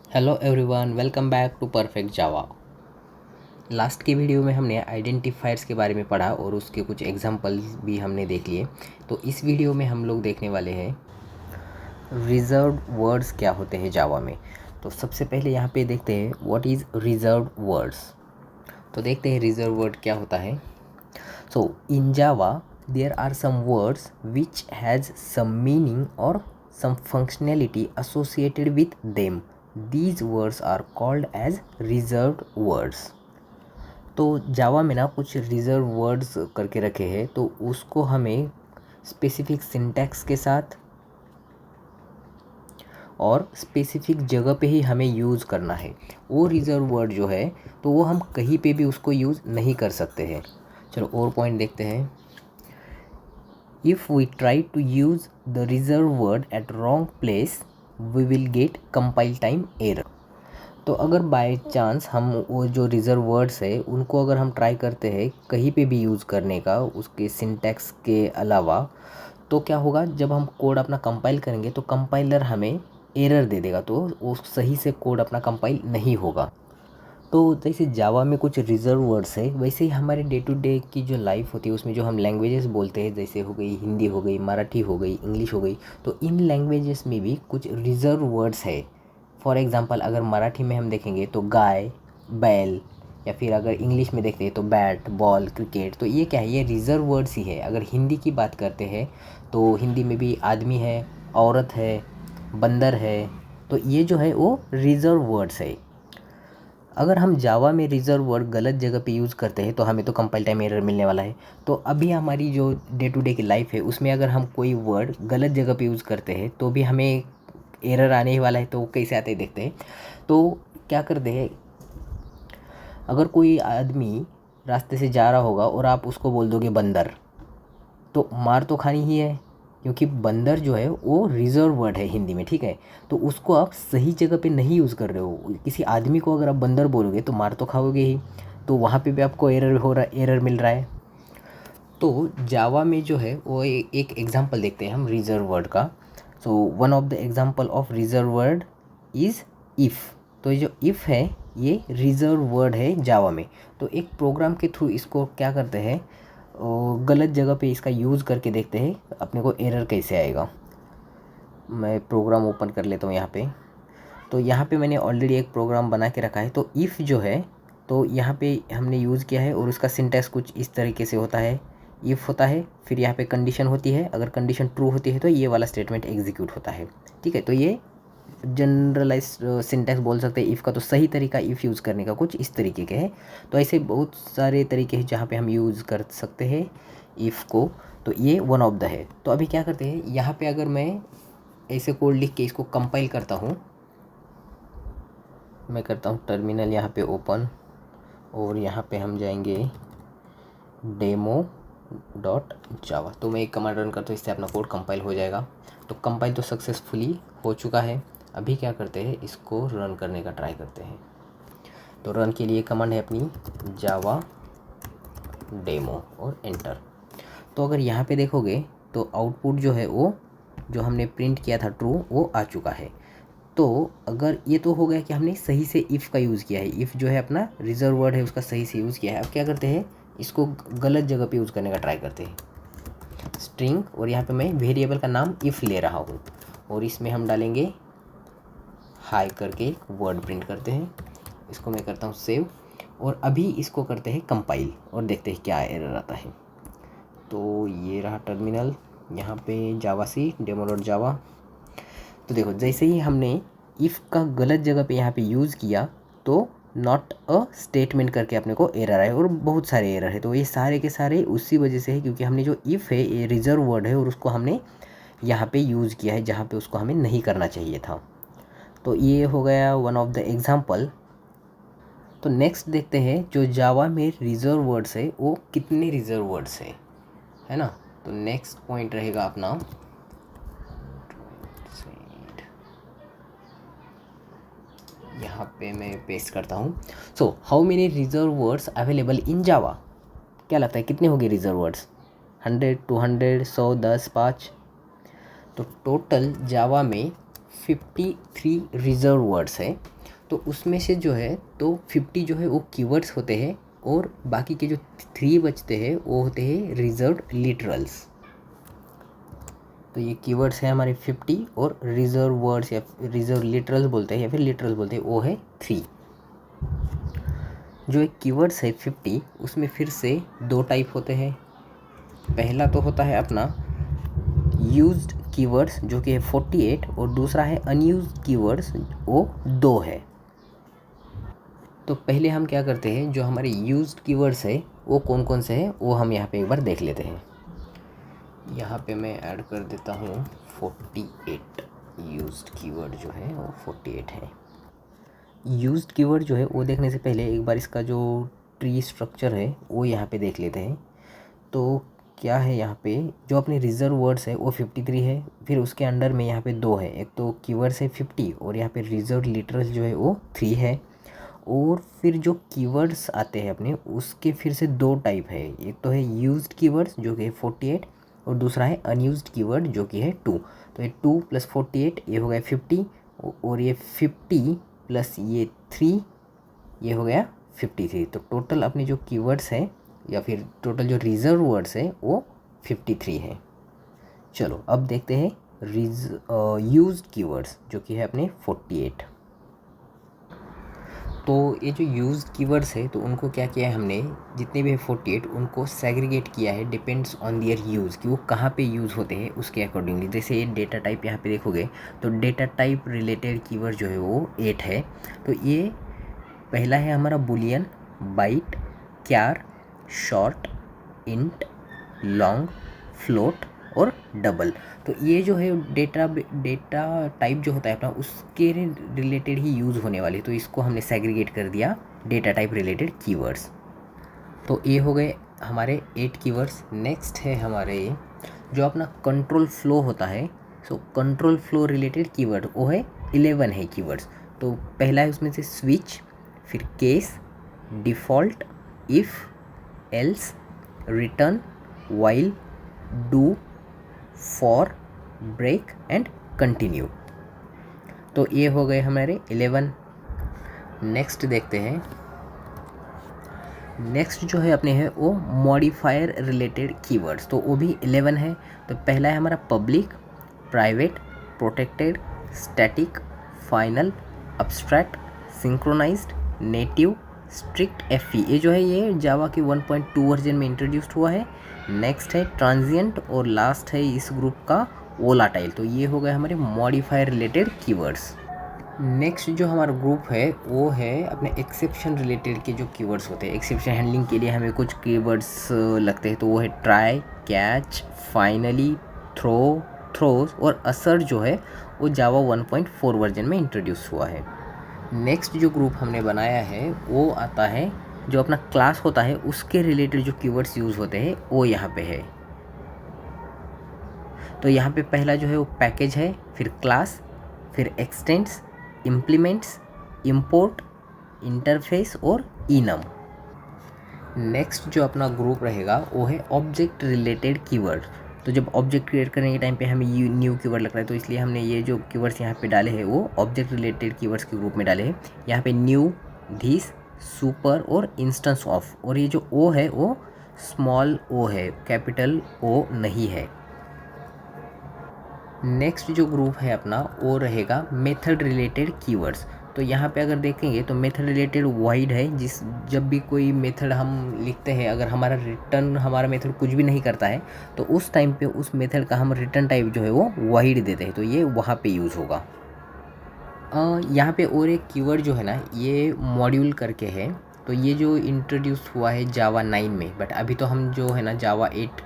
Hello everyone, welcome back to perfect Java. Last की video में हमने आइडेंटिफायर्स के बारे में पढ़ा और उसके कुछ एग्जांपल भी हमने देख लिए। तो इस वीडियो में हम लोग देखने वाले हैं रिजर्व्ड वर्ड्स क्या होते हैं जावा में। तो सबसे पहले यहाँ पे देखते हैं व्हाट इज़ रिजर्व्ड वर्ड्स। तो देखते हैं रिजर्व वर्ड क्या होता है। So in Java there are some words which has some meaning और some functionality associated with them. These words are called as reserved words. तो जावा में ना कुछ रिजर्व वर्ड्स करके रखे हैं, तो उसको हमें स्पेसिफिक सिंटैक्स के साथ और स्पेसिफिक जगह पे ही हमें यूज़ करना है। वो रिजर्व वर्ड जो है तो वो हम कहीं पे भी उसको यूज़ नहीं कर सकते हैं। चलो और पॉइंट देखते हैं। If we try to use the reserved word at wrong place, we will get compile time error. तो अगर बाय चांस हम वो जो रिज़र्व वर्ड्स है उनको अगर हम ट्राई करते हैं कहीं पे भी यूज़ करने का उसके सिंटैक्स के अलावा, तो क्या होगा, जब हम कोड अपना कंपाइल करेंगे तो कंपाइलर हमें एरर दे देगा, तो वो सही से कोड अपना कंपाइल नहीं होगा। तो जैसे जावा में कुछ रिजर्व वर्ड्स है, वैसे ही हमारे डे टू डे की जो लाइफ होती है उसमें जो हम लैंग्वेजेस बोलते हैं, जैसे हो गई हिंदी, हो गई मराठी, हो गई इंग्लिश, हो गई, तो इन लैंग्वेजेस में भी कुछ रिजर्व वर्ड्स है। फॉर एग्जांपल अगर मराठी में हम देखेंगे तो गाय, बैल, या फिर अगर इंग्लिश में देखते हैं तो बैट, बॉल, क्रिकेट, तो ये क्या है, ये रिजर्व वर्ड्स ही है। अगर हिंदी की बात करते हैं तो हिंदी में भी आदमी है, औरत है, बंदर है, तो ये जो है वो रिजर्व वर्ड्स है। अगर हम जावा में रिजर्व वर्ड गलत जगह पे यूज़ करते हैं तो हमें तो कंपाइल टाइम एरर मिलने वाला है। तो अभी हमारी जो डे टू डे की लाइफ है उसमें अगर हम कोई वर्ड गलत जगह पे यूज़ करते हैं तो भी हमें एरर आने ही वाला है। तो वो कैसे आते हैं देखते हैं। तो क्या करते हैं, अगर कोई आदमी रास्ते से जा रहा होगा और आप उसको बोल दोगे बंदर, तो मार तो खानी ही है, क्योंकि बंदर जो है वो रिजर्व वर्ड है हिंदी में, ठीक है। तो उसको आप सही जगह पे नहीं यूज़ कर रहे हो। किसी आदमी को अगर आप बंदर बोलोगे तो मार तो खाओगे ही, तो वहाँ पे भी आपको एरर हो रहा, एरर मिल रहा है। तो जावा में जो है वो एक एग्जांपल देखते हैं हम रिजर्व वर्ड का। So one of the example of reserve word is if. तो ये जो इफ़ है ये रिजर्व वर्ड है जावा में। तो एक प्रोग्राम के थ्रू इसको क्या करते हैं, गलत जगह पे इसका यूज़ करके देखते हैं अपने को एरर कैसे आएगा। मैं प्रोग्राम ओपन कर लेता हूँ यहाँ पे। तो यहाँ पे मैंने ऑलरेडी एक प्रोग्राम बना के रखा है। तो इफ़ जो है तो यहाँ पे हमने यूज़ किया है और उसका सिंटैक्स कुछ इस तरीके से होता है। इफ़ होता है, फिर यहाँ पे कंडीशन होती है, अगर कंडीशन ट्रू होती है तो ये वाला स्टेटमेंट एग्जीक्यूट होता है, ठीक है। तो ये जनरलाइज सिंटैक्स बोल सकते हैं इफ़ का। तो सही तरीका इफ़ यूज़ करने का कुछ इस तरीके के है। तो ऐसे बहुत सारे तरीके हैं जहाँ पे हम यूज़ कर सकते हैं इफ़ को। तो ये वन ऑफ द है। तो अभी क्या करते हैं, यहाँ पे अगर मैं ऐसे कोड लिख के इसको कंपाइल करता हूँ, मैं करता हूँ टर्मिनल यहाँ पे ओपन, और यहाँ पे हम जाएंगे डेमो डॉट जावा। तो मैं एक कमांड रन करता हूँ, इससे अपना कोड कंपाइल हो जाएगा। तो कंपाइल तो सक्सेसफुली हो चुका है। अभी क्या करते हैं, इसको रन करने का ट्राई करते हैं। तो रन के लिए कमांड है अपनी जावा डेमो और एंटर। तो अगर यहाँ पे देखोगे तो आउटपुट जो है वो जो हमने प्रिंट किया था ट्रू, वो आ चुका है। तो अगर ये तो हो गया कि हमने सही से इफ़ का यूज़ किया है, इफ़ जो है अपना रिजर्व वर्ड है उसका सही से यूज़ किया है। अब क्या करते हैं, इसको गलत जगह पे यूज़ करने का ट्राई करते हैं। स्ट्रिंग, और यहाँ पे मैं वेरिएबल का नाम इफ़ ले रहा हूँ, और इसमें हम डालेंगे हाई करके वर्ड प्रिंट करते हैं। इसको मैं करता हूँ सेव, और अभी इसको करते हैं कंपाइल और देखते हैं क्या एरर आता है। तो ये रहा टर्मिनल, यहाँ पे जावा सी डेमो डॉट जावा। तो देखो जैसे ही हमने इफ़ का गलत जगह पे यहाँ पे यूज़ किया तो नॉट अ स्टेटमेंट करके अपने को एरर आए, और बहुत सारे एरर है। तो ये सारे के सारे उसी वजह से है क्योंकि हमने जो इफ़ है ये रिजर्व वर्ड है और उसको हमने यहाँ पे यूज़ किया है जहाँ पे उसको हमें नहीं करना चाहिए था। तो ये हो गया वन ऑफ द एग्जाम्पल। तो नेक्स्ट देखते हैं जो जावा में रिजर्व वर्ड्स है वो कितने रिजर्व वर्ड्स है ना। तो नेक्स्ट पॉइंट रहेगा अपना, यहाँ पे मैं पेस्ट करता हूँ। So how many reserve words available in Java. क्या लगता है कितने होंगे रिजर्व वर्ड्स, 100, 200, 100, 10, 5। तो टोटल जावा में 53 रिजर्व वर्ड्स है। तो उसमें से जो है तो 50 जो है वो कीवर्ड्स होते हैं और बाकी के जो 3 बचते हैं वो होते हैं रिजर्व्ड लिटरल्स। तो ये कीवर्ड्स है हमारे 50 और रिजर्व वर्ड्स या रिजर्व लिटरल्स बोलते हैं या फिर लिटरल्स बोलते हैं वो है 3। जो एक कीवर्ड्स है 50 उसमें फिर से 2 टाइप होते हैं। पहला तो होता है अपना यूज्ड कीवर्ड्स जो कि है 48 और दूसरा है अनयूज्ड कीवर्ड्स वो 2 है। तो पहले हम क्या करते हैं, जो हमारे यूज्ड कीवर्ड्स है वो कौन कौन से हैं वो हम यहाँ पे एक बार देख लेते हैं। यहाँ पे मैं ऐड कर देता हूँ 48। यूज्ड कीवर्ड जो है वो 48 है। यूज्ड कीवर्ड जो है वो देखने से पहले एक बार इसका जो ट्री स्ट्रक्चर है वो यहाँ पे देख लेते हैं। तो क्या है यहाँ पे जो अपने रिजर्व वर्ड्स है वो 53 है, फिर उसके अंडर में यहाँ पे 2 है, एक तो कीवर्ड्स है 50 और यहाँ पे रिजर्व लिटरल्स जो है वो 3 है। और फिर जो कीवर्ड्स आते हैं अपने उसके फिर से 2 टाइप है, एक तो है यूज्ड कीवर्ड्स जो कि है 48 और दूसरा है अनयूज्ड कीवर्ड जो कि है 2। तो ये 2 + 48 ये हो गया 50 और ये 50 + ये 3 ये हो गया 53। तो टोटल अपने जो कीवर्ड्स हैं या फिर टोटल जो रिजर्व वर्ड्स है वो 53 है। चलो अब देखते हैं यूज्ड कीवर्ड्स जो कि है अपने 48। तो ये जो यूज्ड कीवर्ड्स है तो उनको क्या किया है हमने, जितने भी है 48 उनको सेग्रीगेट किया है डिपेंड्स ऑन दियर यूज़ कि वो कहाँ पे यूज़ होते हैं उसके अकॉर्डिंगली। जैसे ये डेटा टाइप यहाँ पे देखोगे तो डेटा टाइप रिलेटेड कीवर्ड जो है वो 8 है। तो ये पहला है हमारा boolean, byte, char, short, int, long, float और डबल। तो ये जो है डेटा टाइप जो होता है अपना उसके रिलेटेड ही यूज़ होने वाली, तो इसको हमने सेग्रीगेट कर दिया डेटा टाइप रिलेटेड कीवर्ड्स। तो ये हो गए हमारे 8 कीवर्ड्स। नेक्स्ट है हमारे जो अपना कंट्रोल फ्लो होता है। So control flow related keyword वो है 11 है कीवर्ड्स। तो पहला है उसमें से स्विच, फिर case, default, if, else, return, while, do, for, break and continue. तो ये हो गए हमारे 11। नेक्स्ट देखते हैं। नेक्स्ट जो है अपने है वो मॉडिफायर रिलेटेड कीवर्ड्स, तो वो भी 11 है। तो पहला है हमारा public, private, protected, static, final, abstract, synchronized, native, strictfp. ये जो है ये जावा के 1.2 वर्जन में इंट्रोड्यूस्ड हुआ है। नेक्स्ट है ट्रांजिएंट और लास्ट है इस ग्रुप का वोलाटाइल। तो ये हो गए हमारे मॉडिफायर रिलेटेड कीवर्ड्स। नेक्स्ट जो हमारा ग्रुप है वो है अपने एक्सेप्शन रिलेटेड के जो कीवर्ड्स होते हैं। एक्सेप्शन हैंडलिंग के लिए हमें कुछ कीवर्ड्स लगते हैं, तो वो है try, catch, finally, throw, throws और असर्ट जो है वो जावा 1.4 वर्जन में इंट्रोड्यूस हुआ है। नेक्स्ट जो ग्रुप हमने बनाया है वो आता है जो अपना क्लास होता है उसके रिलेटेड जो कीवर्ड्स यूज़ होते हैं वो यहाँ पे है। तो यहाँ पे पहला जो है वो पैकेज है, फिर क्लास, फिर एक्सटेंड्स, इम्प्लीमेंट्स, इंपोर्ट, इंटरफेस और इनम। नेक्स्ट जो अपना ग्रुप रहेगा वो है ऑब्जेक्ट रिलेटेड कीवर्ड। तो जब ऑब्जेक्ट क्रिएट करने के टाइम पे हमें न्यू कीवर्ड लगता है, तो इसलिए हमने ये जो कीवर्ड्स यहाँ पे डाले हैं वो ऑब्जेक्ट रिलेटेड कीवर्ड्स के ग्रुप में डाले हैं। यहाँ पे न्यू, धिस, सुपर और इंस्टेंस ऑफ, और ये जो ओ है वो स्मॉल ओ है, कैपिटल ओ नहीं है। नेक्स्ट जो ग्रुप है अपना वो रहेगा मेथड रिलेटेड कीवर्ड्स। तो यहाँ पे अगर देखेंगे तो मेथड रिलेटेड वाइड है, जब भी कोई मेथड हम लिखते हैं, अगर हमारा मेथड कुछ भी नहीं करता है तो उस टाइम पे उस मेथड का हम रिटर्न टाइप जो है वो वाइड देते हैं, तो ये वहाँ पे यूज़ होगा। यहाँ पे और एक कीवर्ड जो है ना ये मॉड्यूल करके है। तो ये जो इंट्रोड्यूस हुआ है जावा 9 में, बट अभी तो हम जो है ना जावा 8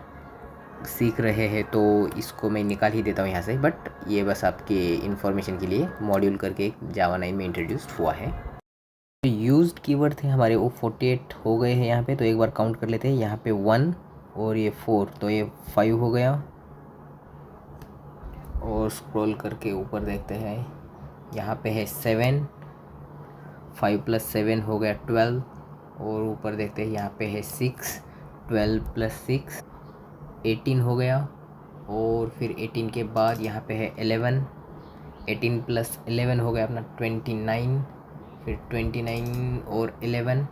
सीख रहे हैं, तो इसको मैं निकाल ही देता हूँ यहाँ से। बट ये बस आपके इन्फॉर्मेशन के लिए मॉड्यूल करके जावा 9 में इंट्रोड्यूस्ड हुआ है। तो यूज्ड कीवर्ड थे हमारे वो 48 हो गए हैं यहाँ पे। तो एक बार काउंट कर लेते हैं। यहाँ पे 1 और ये 4, तो ये 5 हो गया। और स्क्रॉल करके ऊपर देखते हैं, यहाँ पे है 7, 5 + 7 हो गया 12। और ऊपर देखते हैं यहाँ पे है 6, 12 + 6 18 हो गया। और फिर 18 के बाद यहाँ पे है 11, 18 + 11 हो गया अपना 29, फिर 29 और 11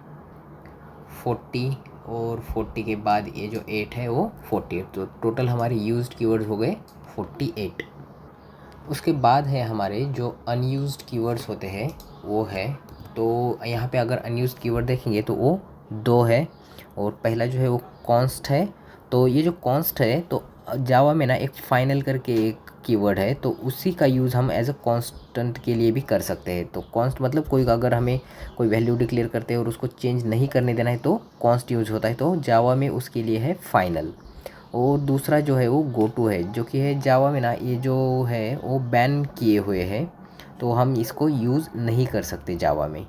40 और 40 के बाद ये जो 8 है वो 48, तो टोटल हमारे यूज्ड कीवर्ड्स हो गए 48। उसके बाद है हमारे जो अनयूज्ड कीवर्ड्स होते हैं वो है, तो यहाँ पे अगर अनयूज्ड कीवर्ड देखेंगे तो वो 2 है। और पहला जो है वो कॉन्स्ट है। तो ये जो कॉन्स्ट है तो जावा में ना एक फाइनल करके एक कीवर्ड है, तो उसी का यूज़ हम एज अ कांस्टेंट के लिए भी कर सकते हैं। तो कॉन्स्ट मतलब कोई अगर हमें कोई वैल्यू डिक्लेयर करते हैं और उसको चेंज नहीं करने देना है तो कॉन्स्ट यूज़ होता है, तो जावा में उसके लिए है फाइनल। और दूसरा जो है वो गो टू है, जो कि है जावा में ना ये जो है वो बैन किए हुए हैं, तो हम इसको यूज़ नहीं कर सकते जावा में।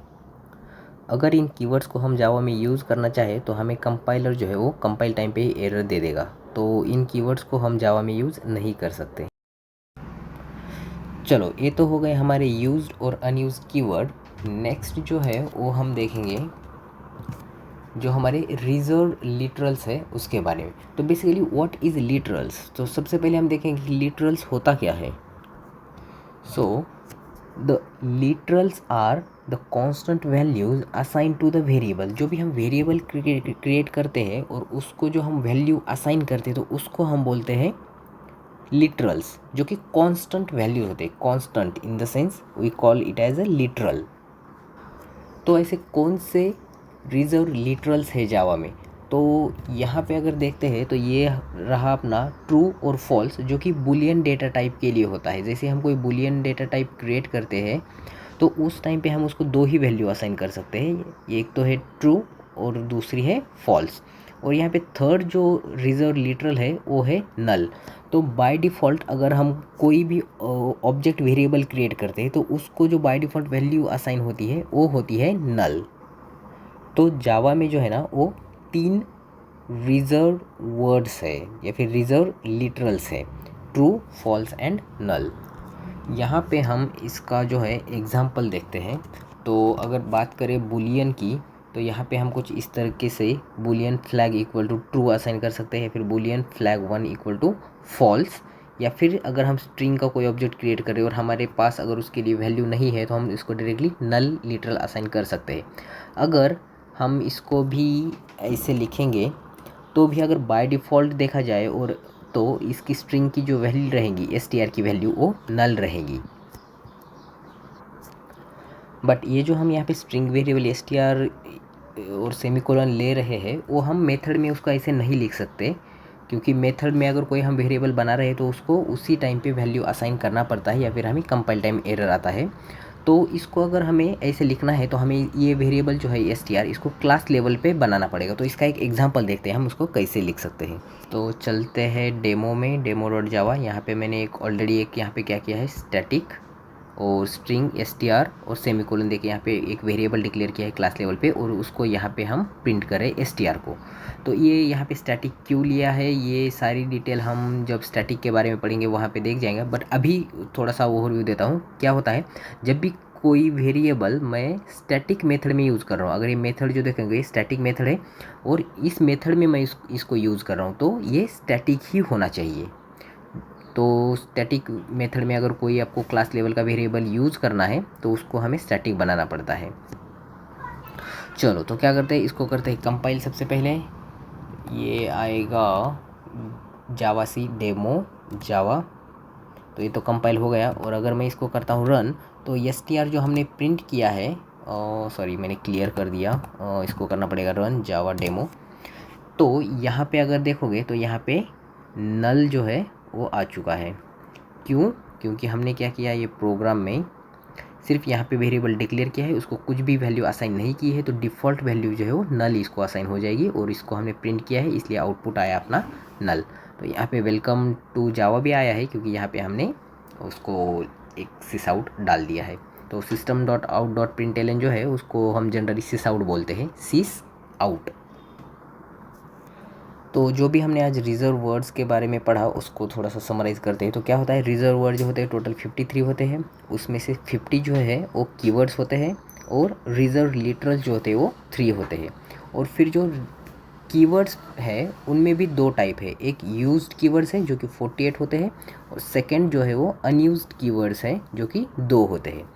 अगर इन कीवर्ड्स को हम जावा में यूज़ करना चाहे तो हमें कंपाइलर जो है वो कंपाइल टाइम पे एरर दे देगा, तो इन कीवर्ड्स को हम जावा में यूज़ नहीं कर सकते। चलो ये तो हो गए हमारे यूज्ड और अनयूज्ड कीवर्ड। नेक्स्ट जो है वो हम देखेंगे जो हमारे रिजर्व लिटरल्स है उसके बारे में। तो बेसिकली व्हाट इज़ लिटरल्स, तो सबसे पहले हम देखेंगे कि लिटरल्स होता क्या है। So the literals are the constant values assign to the variable. जो भी हम वेरिएबल क्रिएट करते हैं और उसको जो हम वैल्यू असाइन करते हैं तो उसको हम बोलते हैं लिटरल्स, जो कि कांस्टेंट वैल्यू होते हैं। Constant in the sense we call it as a literal. तो ऐसे कौन से रिजर्व लिटरल्स है जावा में, तो यहाँ पे अगर देखते हैं तो ये रहा अपना ट्रू और फॉल्स, जो कि बुलियन डेटा टाइप के लिए होता है। जैसे हम कोई बुलियन डेटा टाइप क्रिएट करते हैं तो उस टाइम पे हम उसको 2 ही वैल्यू असाइन कर सकते हैं, एक तो है ट्रू और दूसरी है फॉल्स। और यहाँ पे थर्ड जो रिजर्व लिटरल है वो है नल। तो बाय डिफ़ॉल्ट अगर हम कोई भी ऑब्जेक्ट वेरिएबल क्रिएट करते हैं तो उसको जो बाय डिफ़ॉल्ट वैल्यू असाइन होती है वो होती है नल। तो जावा में जो है ना वो 3 रिजर्व वर्ड्स है या फिर रिजर्व लिटरल्स है, ट्रू फॉल्स एंड नल। यहाँ पे हम इसका जो है एग्जाम्पल देखते हैं। तो अगर बात करें बुलियन की, तो यहाँ पे हम कुछ इस तरीके से boolean flag equal to true assign कर सकते हैं, फिर boolean flag 1 equal to false. या फिर अगर हम स्ट्रिंग का कोई ऑब्जेक्ट क्रिएट करें और हमारे पास अगर उसके लिए वैल्यू नहीं है तो हम इसको डायरेक्टली नल लिटरल असाइन कर सकते हैं। अगर हम इसको भी ऐसे लिखेंगे तो भी अगर बाय डिफ़ॉल्ट देखा जाए और तो इसकी स्ट्रिंग की जो वैल्यू रहेगी str की वैल्यू वो नल रहेगी। बट ये जो हम यहाँ पे स्ट्रिंग वेरिएबल str और सेमीकोलन ले रहे हैं वो हम मेथड में उसको ऐसे नहीं लिख सकते, क्योंकि मेथड में अगर कोई हम वेरिएबल बना रहे हैं तो उसको उसी टाइम पे वैल्यू असाइन करना पड़ता है या फिर हमें कंपाइल टाइम एरर आता है। तो इसको अगर हमें ऐसे लिखना है तो हमें ये वेरिएबल जो है str इसको क्लास लेवल पे बनाना पड़ेगा। तो इसका एक एग्जांपल देखते हैं हम उसको कैसे लिख सकते हैं। तो चलते हैं डेमो में, डेमो डॉट जावा। यहाँ पे मैंने एक ऑलरेडी एक यहाँ पे क्या किया है स्टैटिक और स्ट्रिंग str और सेमीकोलन देके यहाँ पे एक वेरिएबल डिक्लेयर किया है क्लास लेवल पे और उसको यहाँ पे हम प्रिंट करें str को। तो ये यहाँ पे स्टैटिक क्यों लिया है ये सारी डिटेल हम जब स्टैटिक के बारे में पढ़ेंगे वहाँ पे देख जाएंगे। बट अभी थोड़ा सा ओवरव्यू देता हूँ। क्या होता है जब भी कोई वेरिएबल मैं स्टैटिक मेथड में यूज़ कर रहा हूँ, अगर ये मेथड जो देखेंगे स्टैटिक मेथड है और इस मेथड में मैं इसको यूज़ कर रहा हूँ तो ये स्टैटिक ही होना चाहिए। तो स्टैटिक मेथड में अगर कोई आपको क्लास लेवल का वेरिएबल यूज़ करना है तो उसको हमें स्टैटिक बनाना पड़ता है। चलो तो क्या करते हैं, इसको करते हैं कंपाइल। सबसे पहले ये आएगा जावा सी डेमो जावा, तो ये तो कंपाइल हो गया। और अगर मैं इसको करता हूँ रन तो str जो हमने प्रिंट किया है, सॉरी मैंने क्लियर कर दिया, इसको करना पड़ेगा रन जावा डेमो। तो यहाँ पे अगर देखोगे तो यहाँ पे नल जो है वो आ चुका है। क्यों? क्योंकि हमने क्या किया ये प्रोग्राम में सिर्फ यहाँ पे वेरिएबल डिक्लेयर किया है, उसको कुछ भी वैल्यू असाइन नहीं की है, तो डिफ़ॉल्ट वैल्यू जो है वो नल इसको असाइन हो जाएगी और इसको हमने प्रिंट किया है इसलिए आउटपुट आया अपना नल। तो यहाँ पे वेलकम टू जावा भी आया है क्योंकि यहाँ पे हमने उसको एक सिस आउट डाल दिया है। तो system dot out dot println जो है उसको हम जनरली सिस आउट बोलते हैं, सिस आउट। तो जो भी हमने आज रिजर्व वर्ड्स के बारे में पढ़ा उसको थोड़ा सा समराइज़ करते हैं। तो क्या होता है रिजर्व वर्ड जो होते हैं टोटल 53 होते हैं, उसमें से 50 जो है वो कीवर्ड्स होते हैं और रिजर्व लिटरल जो होते हैं वो 3 होते हैं। और फिर जो कीवर्ड्स है उनमें भी 2 टाइप है, एक यूज्ड कीवर्ड्स हैं जो कि 48 होते हैं और सेकंड जो है वो अनयूज्ड कीवर्ड्स हैं जो कि 2 होते हैं।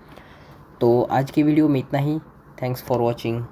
तो आज की वीडियो में इतना ही। Thanks for watching.